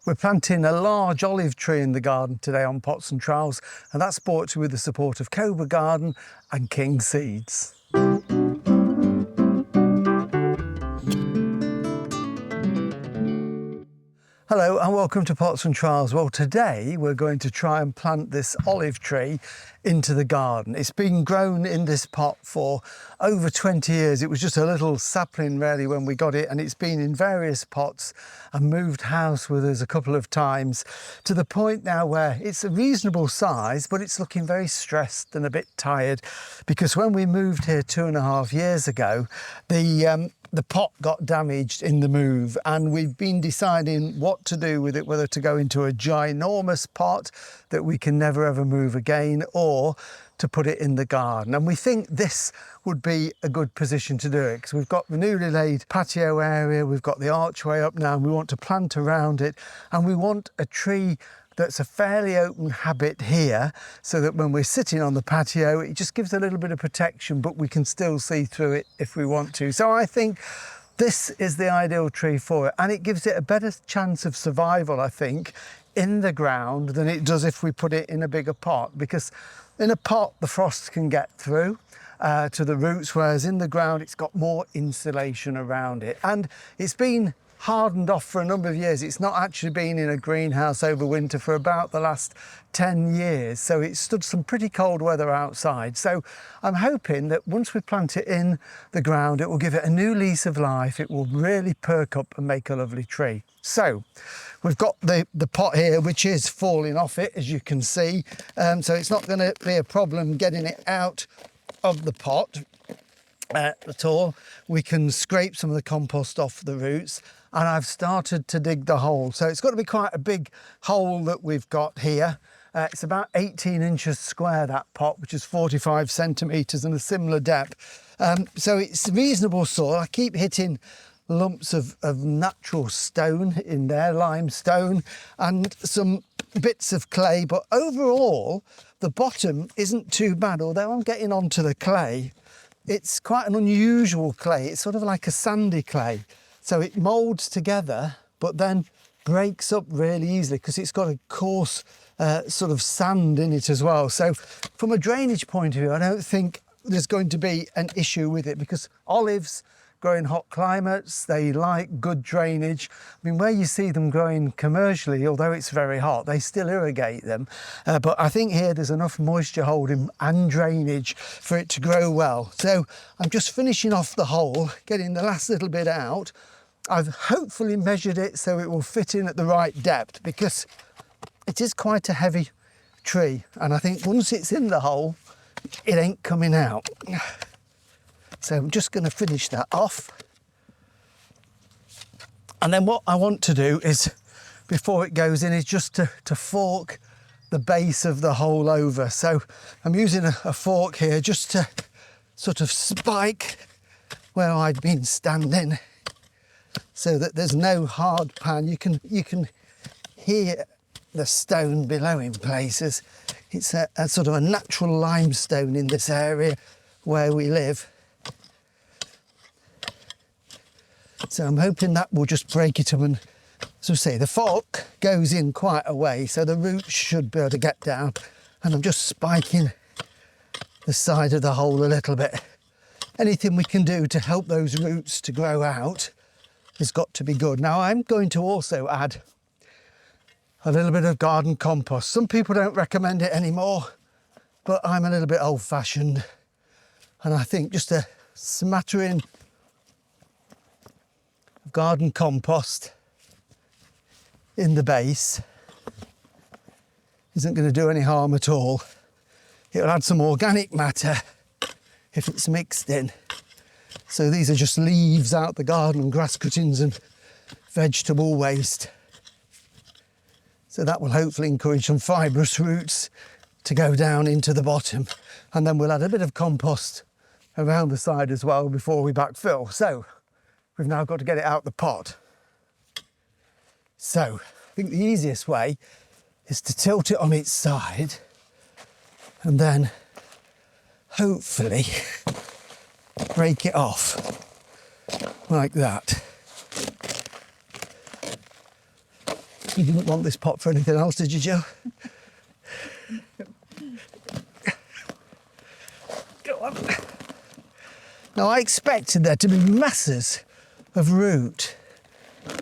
We're planting a large olive tree in the garden today on pots and trowels, and that's brought to you with the support of Cobra Garden and King Seeds. Hello and welcome to Pots and Trowels. Well, today we're going to try and plant this olive tree into the garden. It's been grown in this pot for over 20 years. It was just a little sapling really when we got it, and it's been in various pots and moved house with us a couple of times, to the point now where it's a reasonable size, but it's looking very stressed and a bit tired, because when we moved here 2.5 years ago, the pot got damaged in the move, and we've been deciding what to do with it, whether to go into a ginormous pot that we can never ever move again, or to put it in the garden. And we think this would be a good position to do it, because we've got the newly laid patio area, we've got the archway up now, and we want to plant around it, and we want a tree that's a fairly open habit here, so that when we're sitting on the patio, it just gives a little bit of protection, but we can still see through it if we want to. So I think this is the ideal tree for it, and it gives it a better chance of survival, I think, in the ground than it does if we put it in a bigger pot, because in a pot the frost can get through to the roots, whereas in the ground it's got more insulation around it, and it's been hardened off for a number of years. It's not actually been in a greenhouse over winter for about the last 10 years, so it's stood some pretty cold weather outside. So I'm hoping that once we plant it in the ground, it will give it a new lease of life. It will really perk up and make a lovely tree. So we've got the pot here, which is falling off it, as you can see, so it's not going to be a problem getting it out of the pot at all. We can scrape some of the compost off the roots, and I've started to dig the hole. So it's got to be quite a big hole that we've got here. It's about 18 inches square, that pot, which is 45 centimetres and a similar depth. So it's reasonable soil. I keep hitting lumps of natural stone in there, limestone, and some bits of clay, but overall the bottom isn't too bad, although I'm getting onto the clay. It's quite an unusual clay. It's sort of like a sandy clay. So it moulds together, but then breaks up really easily because it's got a coarse sort of sand in it as well. So from a drainage point of view, I don't think there's going to be an issue with it, because olives grow in hot climates, they like good drainage. I mean, where you see them growing commercially, although it's very hot, they still irrigate them. But I think here there's enough moisture holding and drainage for it to grow well. So I'm just finishing off the hole, getting the last little bit out. I've hopefully measured it so it will fit in at the right depth, because it is quite a heavy tree, and I think once it's in the hole, it ain't coming out. So I'm just going to finish that off. And then what I want to do is, before it goes in, is just to fork the base of the hole over. So I'm using a fork here just to sort of spike where I'd been standing, so that there's no hard pan. You can hear the stone below in places. It's a sort of a natural limestone in this area where we live. So I'm hoping that will just break it up, and as I say, the fork goes in quite a way, so the roots should be able to get down, and I'm just spiking the side of the hole a little bit. Anything we can do to help those roots to grow out has got to be good. Now I'm going to also add a little bit of garden compost. Some people don't recommend it anymore, but I'm a little bit old-fashioned, and I think just a smattering of garden compost in the base isn't going to do any harm at all. It'll add some organic matter if it's mixed in. So these are just leaves out the garden and grass cuttings and vegetable waste. So that will hopefully encourage some fibrous roots to go down into the bottom. And then we'll add a bit of compost around the side as well before we backfill. So we've now got to get it out the pot. So I think the easiest way is to tilt it on its side and then hopefully break it off like that. You didn't want this pot for anything else, did you, Jill? Go on. Now, I expected there to be masses of root,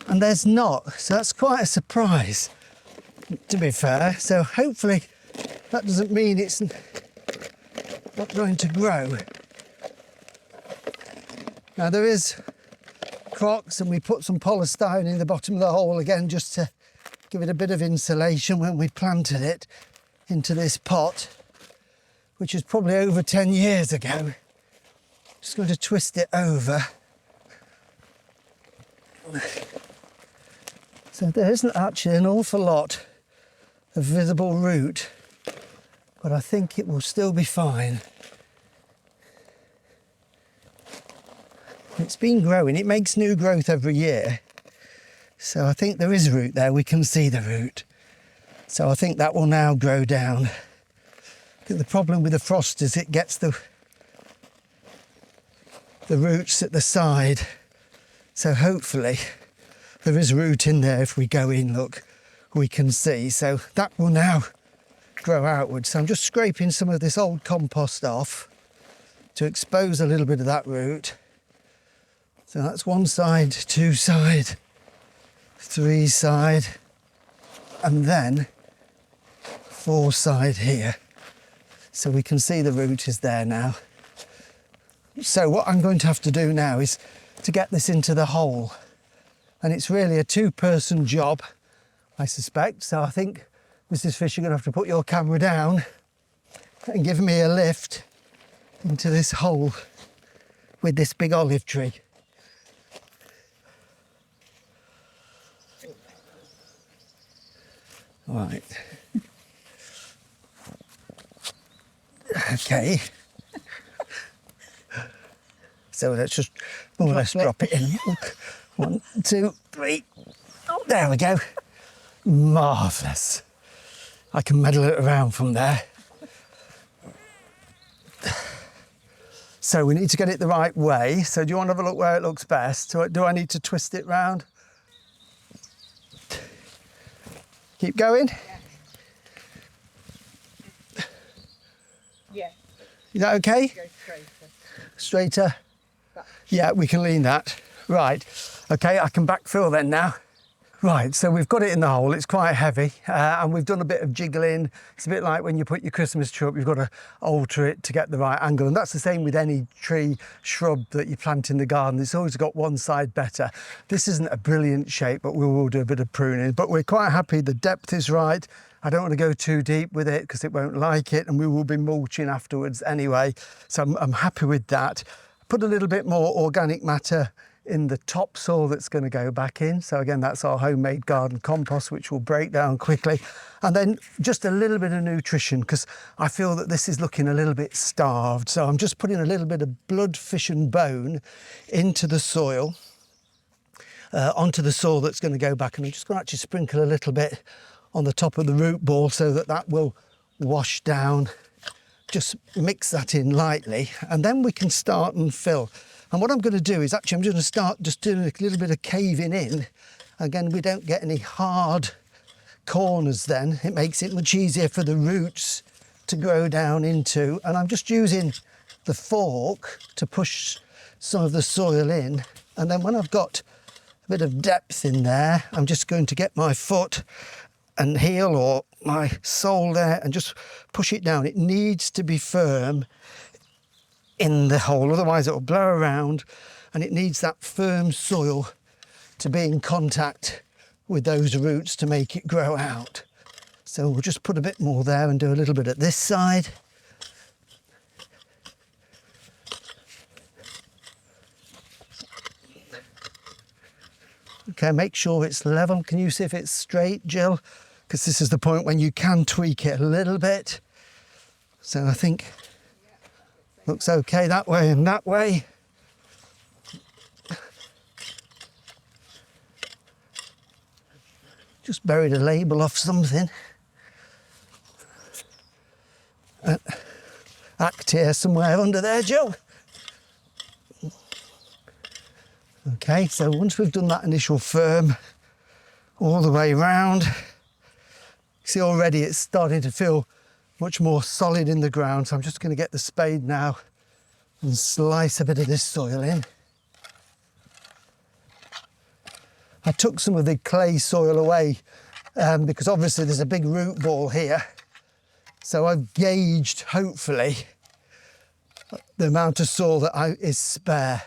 and there's not, so that's quite a surprise, to be fair. So hopefully that doesn't mean it's not going to grow. Now, there is crocks, and we put some polystyrene in the bottom of the hole again just to give it a bit of insulation when we planted it into this pot, which is probably over 10 years ago. Just going to twist it over. So there isn't actually an awful lot of visible root, but I think it will still be fine. It's been growing, it makes new growth every year. So I think there is root there, we can see the root. So I think that will now grow down. I think the problem with the frost is it gets the roots at the side. So hopefully there is root in there. If we go in, look, we can see. So that will now grow outwards. So I'm just scraping some of this old compost off to expose a little bit of that root. So that's one side, two side, three side, and then four side here. So we can see the root is there now. So what I'm going to have to do now is to get this into the hole. And it's really a two-person job, I suspect. So I think, Mrs. Fish, you're going to have to put your camera down and give me a lift into this hole with this big olive tree. Right. Okay. So let's just more or less drop it in. 1, 2, 3. Oh, there we go. Marvellous. I can meddle it around from there. So we need to get it the right way. So do you want to have a look where it looks best? So do I need to twist it round? Keep going? Yeah. Is that okay? Go straighter. Straighter? Yeah, we can lean that. Right. Okay, I can backfill then now. Right, so we've got it in the hole. It's quite heavy, and we've done a bit of jiggling. It's a bit like when you put your Christmas tree up, you've got to alter it to get the right angle. And that's the same with any tree, shrub that you plant in the garden. It's always got one side better. This isn't a brilliant shape, but we will do a bit of pruning. But we're quite happy. The depth is right. I don't want to go too deep with it because it won't like it, and we will be mulching afterwards anyway. So I'm happy with that. Put a little bit more organic matter in the topsoil that's going to go back in. So again, that's our homemade garden compost, which will break down quickly. And then just a little bit of nutrition, because I feel that this is looking a little bit starved. So I'm just putting a little bit of blood, fish and bone into the soil, onto the soil that's going to go back. And I'm just going to actually sprinkle a little bit on the top of the root ball so that that will wash down. Just mix that in lightly, and then we can start and fill. And what I'm going to do is actually I'm going to start just doing a little bit of caving in. Again, we don't get any hard corners then. It makes it much easier for the roots to grow down into. And I'm just using the fork to push some of the soil in. And then when I've got a bit of depth in there, I'm just going to get my foot and heel or my sole there and just push it down. It needs to be firm in the hole, otherwise it will blow around, and it needs that firm soil to be in contact with those roots to make it grow out. So we'll just put a bit more there and do a little bit at this side. Okay, make sure it's level. Can you see if it's straight, Jill? Because this is the point when you can tweak it a little bit. So I think looks okay that way and that way. Just buried a label off something. Act here somewhere under there, Jill. Okay, so once we've done that initial firm, all the way round. See, already it's starting to feel much more solid in the ground, so I'm just going to get the spade now and slice a bit of this soil in. I took some of the clay soil away because obviously there's a big root ball here. So I've gauged, hopefully, the amount of soil that is spare.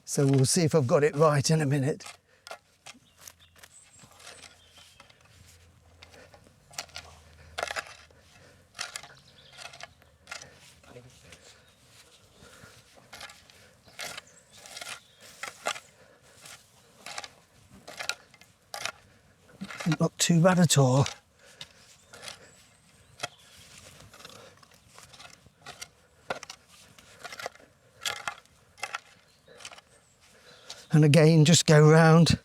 So we'll see if I've got it right in a minute. Not too bad at all. And again, just go round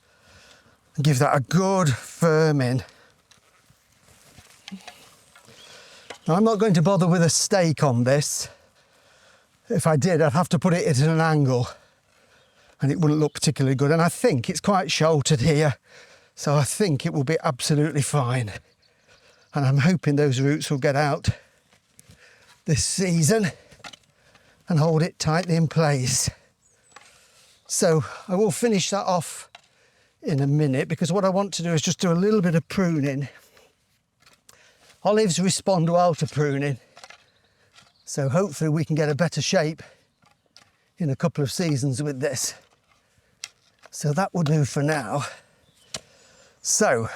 and give that a good firm in. Now, I'm not going to bother with a stake on this. If I did, I'd have to put it at an angle and it wouldn't look particularly good. And I think it's quite sheltered here, so I think it will be absolutely fine. And I'm hoping those roots will get out this season and hold it tightly in place. So I will finish that off in a minute, because what I want to do is just do a little bit of pruning. Olives respond well to pruning, so hopefully we can get a better shape in a couple of seasons with this. So that will do for now. So,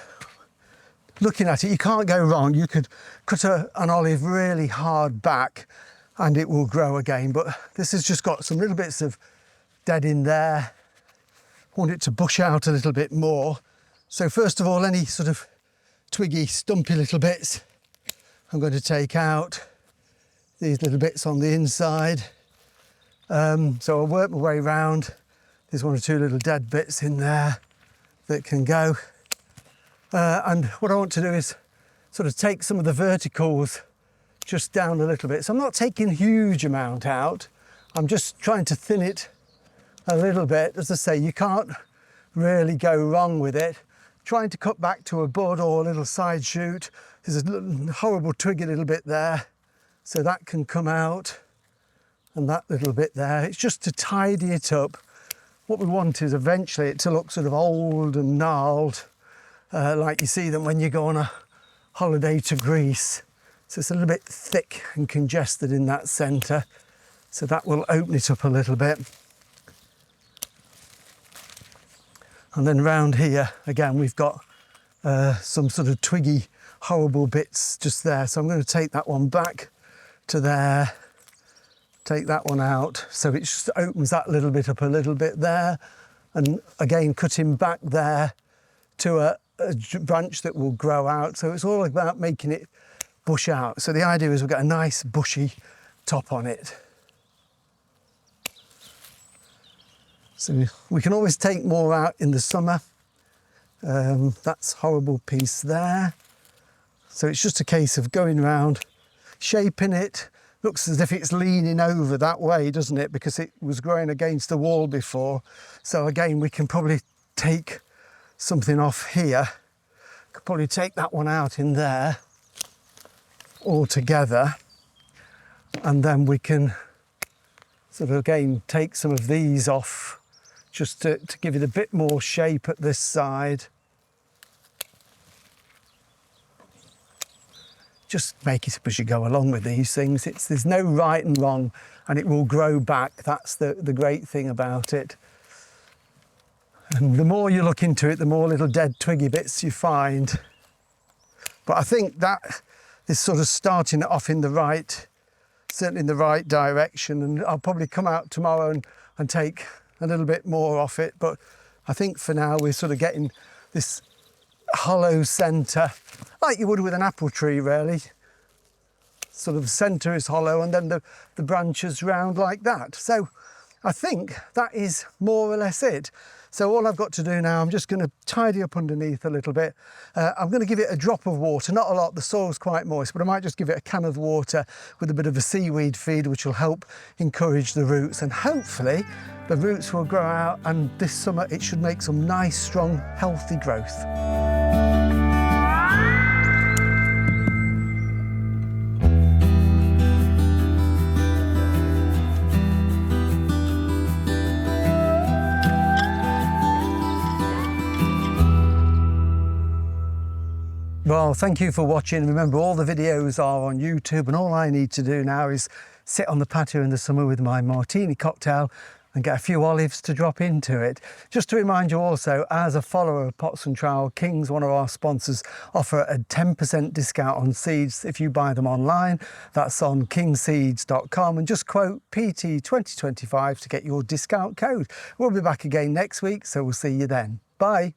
looking at it, you can't go wrong. You could cut an olive really hard back and it will grow again, but this has just got some little bits of dead in there. Want it to bush out a little bit more. So first of all, any sort of twiggy, stumpy little bits I'm going to take out. These little bits on the inside. So I'll work my way round. There's one or two little dead bits in there that can go. And what I want to do is sort of take some of the verticals just down a little bit. So I'm not taking a huge amount out. I'm just trying to thin it a little bit. As I say, you can't really go wrong with it. Trying to cut back to a bud or a little side shoot. There's a little, horrible twiggy little bit there, so that can come out, and that little bit there. It's just to tidy it up. What we want is eventually it to look sort of old and gnarled, like you see them when you go on a holiday to Greece. So it's a little bit thick and congested in that centre, so that will open it up a little bit. And then round here, again, we've got some sort of twiggy, horrible bits just there. So I'm going to take that one back to there, take that one out. So it just opens that little bit up a little bit there. And again, cutting back there to a branch that will grow out. So it's all about making it bush out. So the idea is we've got a nice bushy top on it. So we can always take more out in the summer. That's a horrible piece there. So it's just a case of going around, shaping it. Looks as if it's leaning over that way, doesn't it? Because it was growing against the wall before. So again, we can probably take something off here. Could probably take that one out in there altogether. And then we can sort of again take some of these off, just to give it a bit more shape at this side. Just make it up as you go along with these things. There's no right and wrong, and it will grow back. That's the great thing about it. And the more you look into it, the more little dead twiggy bits you find. But I think that is sort of starting it off in the right, certainly in the right direction. And I'll probably come out tomorrow and take a little bit more off it, but I think for now we're sort of getting this hollow centre, like you would with an apple tree really. Sort of centre is hollow and then the branches round like that. So I think that is more or less it. So all I've got to do now, I'm just going to tidy up underneath a little bit. I'm going to give it a drop of water, not a lot, the soil's quite moist, but I might just give it a can of water with a bit of a seaweed feed, which will help encourage the roots, and hopefully the roots will grow out, and this summer it should make some nice, strong, healthy growth. Well, thank you for watching. Remember, all the videos are on YouTube, and all I need to do now is sit on the patio in the summer with my martini cocktail and get a few olives to drop into it. Just to remind you also, as a follower of Pots and Trowel, King's, one of our sponsors, offer a 10% discount on seeds if you buy them online. That's on kingseeds.com, and just quote PT2025 to get your discount code. We'll be back again next week, so we'll see you then. Bye.